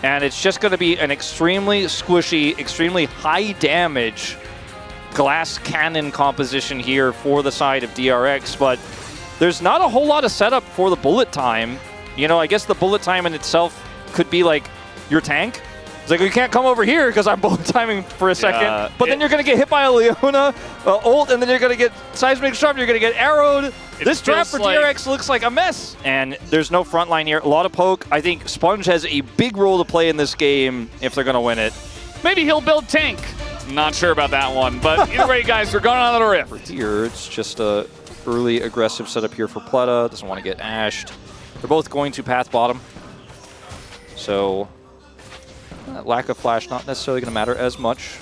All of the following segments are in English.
And it's just going to be an extremely squishy, extremely high damage glass cannon composition here for the side of DRX, but there's not a whole lot of setup for the bullet time. You know, I guess the bullet time in itself could be like your tank. It's like, you can't come over here because I'm bullet timing for a second, but then you're going to get hit by a Leona ult, and then you're going to get seismic shove, you're going to get arrowed. This draft for DRX looks like a mess. And there's no front line here. A lot of poke. I think Sponge has a big role to play in this game if they're going to win it. Maybe he'll build tank. Not sure about that one, but either way, guys, we're going on to the rift. Here, it's just a early aggressive setup here for Pleta. Doesn't want to get ashed. They're both going to path bottom. So lack of flash not necessarily going to matter as much.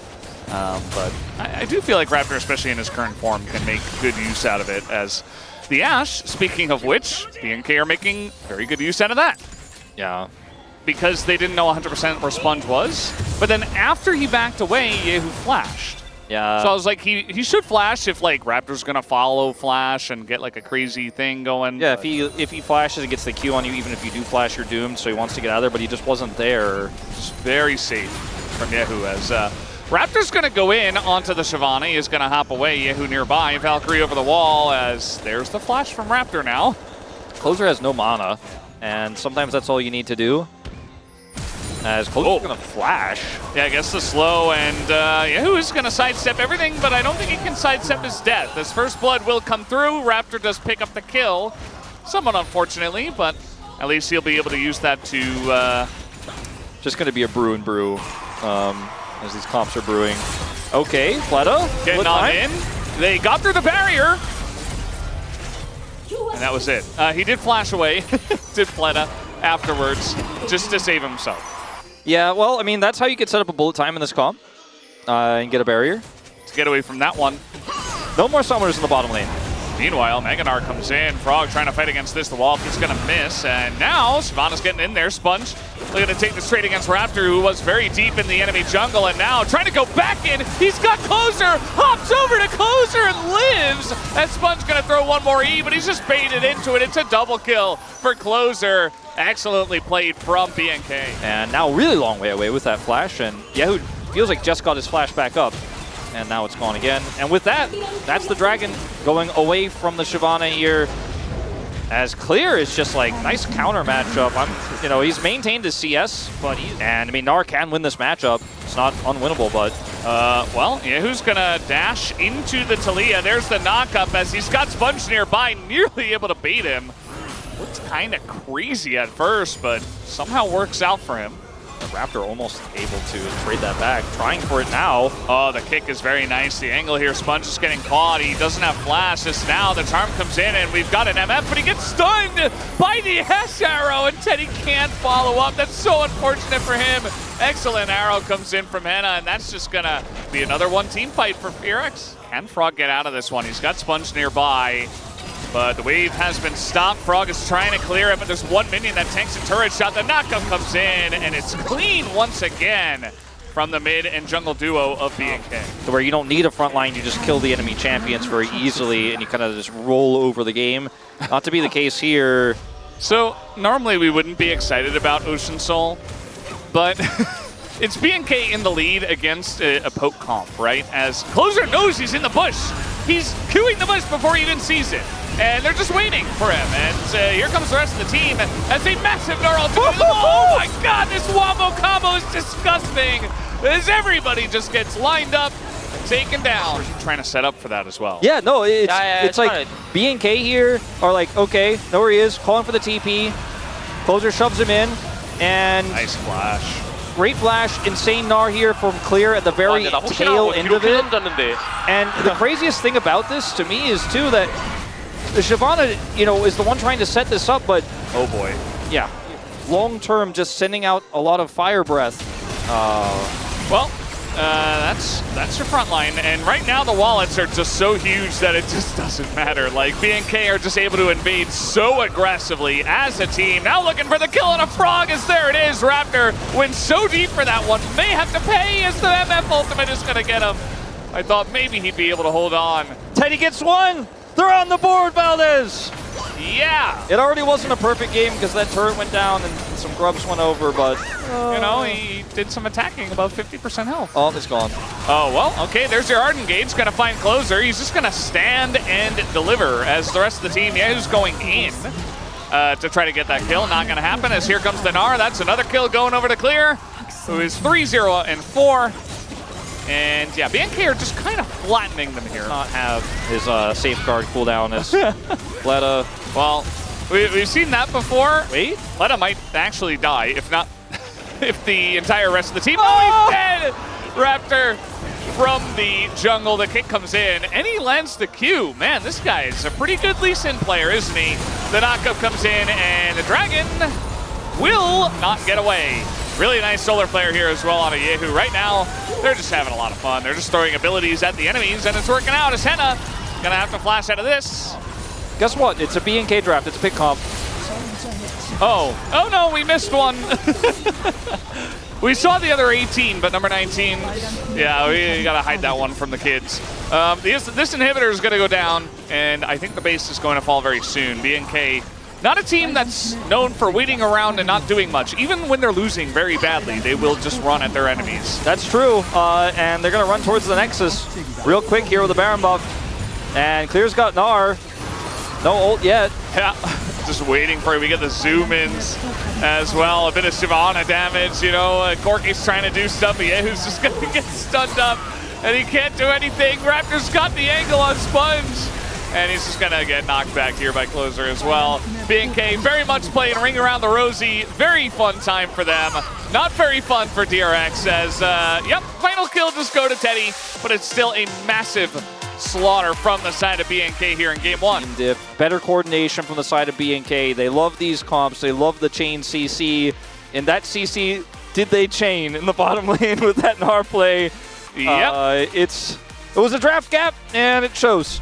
But I do feel like Raptor, especially in his current form, can make good use out of it, as the Ashe, speaking of which, BNK are making very good use out of that. Yeah. Because they didn't know 100% where Sponge was. But then after he backed away, Yehu flashed. Yeah. So I was like, he should flash if like Raptor's gonna follow flash and get like a crazy thing going. Yeah, if he flashes and gets the Q on you, even if you do flash, you're doomed. So he wants to get out of there, but he just wasn't there. It's very safe from Yehu, as Raptor's gonna go in onto the Shyvana. He's gonna hop away. Yehu nearby. Valkyrie over the wall, as there's the flash from Raptor now. Closer has no mana, and sometimes that's all you need to do. As Closer's gonna flash. Yeah, I guess the slow, and Yehu is gonna sidestep everything, but I don't think he can sidestep his death. His first blood will come through. Raptor does pick up the kill, somewhat unfortunately, but at least he'll be able to use that to... Just gonna be a brew and brew as these comps are brewing. Okay, Pleta. Getting on in. They got through the barrier. And that was it. He did flash away, did Pleta afterwards, just to save himself. Yeah, well, I mean, that's how you can set up a bullet time in this comp and get a barrier. To get away from that one. No more summoners in the bottom lane. Meanwhile, Meganar comes in. Frog trying to fight against this. The wall is going to miss. And now Shyvana's getting in there. Sponge looking to take the trade against Raptor, who was very deep in the enemy jungle. And now trying to go back in. He's got Closer. Hops over to Closer and lives. And Sponge going to throw one more E, but he's just baited into it. It's a double kill for Closer. Excellently played from BNK. And now really long way away with that flash. And Yehu feels like just got his flash back up. And now it's gone again. And with that, that's the Dragon going away from the Shyvana here. As Clear is just like, nice counter matchup. You know, he's maintained his CS, but and I mean, Gnar can win this matchup. It's not unwinnable, but... well, Yehu's gonna dash into the Taliyah. There's the knockup as he's got Sponge nearby, nearly able to bait him. Looks kind of crazy at first, but somehow works out for him. Raptor almost able to trade that back, trying for it now. Oh, the kick is very nice. The angle here, Sponge is getting caught. He doesn't have flash. Just now, the charm comes in, and we've got an MF, but he gets stunned by the S arrow, and Teddy can't follow up. That's so unfortunate for him. Excellent arrow comes in from Henna, and that's just going to be another one-team fight for FearX. Can Frog get out of this one? He's got Sponge nearby. But the wave has been stopped. Frog is trying to clear it, but there's one minion that tanks a turret shot. The knockup comes in, and it's clean once again from the mid and jungle duo of BNK. Where you don't need a front line, you just kill the enemy champions very easily, and you kind of just roll over the game. Not to be the case here. So normally we wouldn't be excited about Ocean Soul, but it's BNK in the lead against a poke comp, right? As Closer knows he's in the bush. He's queuing the bush before he even sees it. And they're just waiting for him. And here comes the rest of the team as a massive Gnar ultimate. Oh my god, this wombo combo is disgusting. As everybody just gets lined up and taken down. Trying to set up for that as well. Yeah, no, it's like BNK here are like, okay, know where he is, calling for the TP. Closer shoves him in, and nice flash. Great flash, insane Gnar here from Clear at the very tail end of it. And the craziest thing about this to me is too that the Shyvana, you know, is the one trying to set this up, but oh boy, yeah, long term just sending out a lot of fire breath. Well, that's your front line, and right now the wallets are just so huge that it just doesn't matter. Like BNK are just able to invade so aggressively as a team. Now looking for the kill on a Frog, as there it is. Raptor went so deep for that one, may have to pay as the MF ultimate is gonna get him. I thought maybe he'd be able to hold on. Teddy gets one. They're on the board, Valdez. Yeah. It already wasn't a perfect game because that turret went down and some grubs went over, but... You know, he did some attacking, above 50% health. Oh, it's gone. Oh, well, okay, there's your Arden Gauge. Going to find Closer. He's just going to stand and deliver as the rest of the team, who's going in to try to get that kill. Not going to happen as here comes the Gnar. That's another kill going over to Clear, who is 3-0 and 4. And yeah, BNK are just kind of flattening them here. Not have his safeguard cooldown as Letta. Well, we've seen that before. Wait? Letta might actually die, if not, if the entire rest of the team. Oh, he's dead! Raptor from the jungle. The kick comes in, and he lands the Q. Man, this guy is a pretty good Lee Sin player, isn't he? The knockup comes in, and the Dragon will not get away. Really nice solar flare here as well on a Yehu. Right now, they're just having a lot of fun. They're just throwing abilities at the enemies, and it's working out. As Henna gonna have to flash out of this. Guess what? It's a BNK draft. It's a pick comp. Oh no, we missed one. We saw the other 18, but number 19, yeah, we gotta hide that one from the kids. This inhibitor is gonna go down, and I think the base is going to fall very soon. BNK, not a team that's known for waiting around and not doing much. Even when they're losing very badly, they will just run at their enemies. That's true, and they're gonna run towards the Nexus real quick here with the Baron buff. And Clear's got Gnar. No ult yet. Yeah, just waiting for it. We get the zoom-ins as well. A bit of Shyvana damage, you know. Corky's trying to do stuff, but Yehu's just going to get stunned up, and he can't do anything. Raptor's got the angle on Sponge, and he's just going to get knocked back here by Closer as well. BNK very much playing Ring Around the Rosie. Very fun time for them. Not very fun for DRX as, yep, final kill just go to Teddy, but it's still a massive slaughter from the side of BNK here in game one. And if better coordination from the side of BNK. They love these comps. They love the chain CC. And that CC, did they chain in the bottom lane with that Gnar play? Yep. It was a draft gap, and it shows.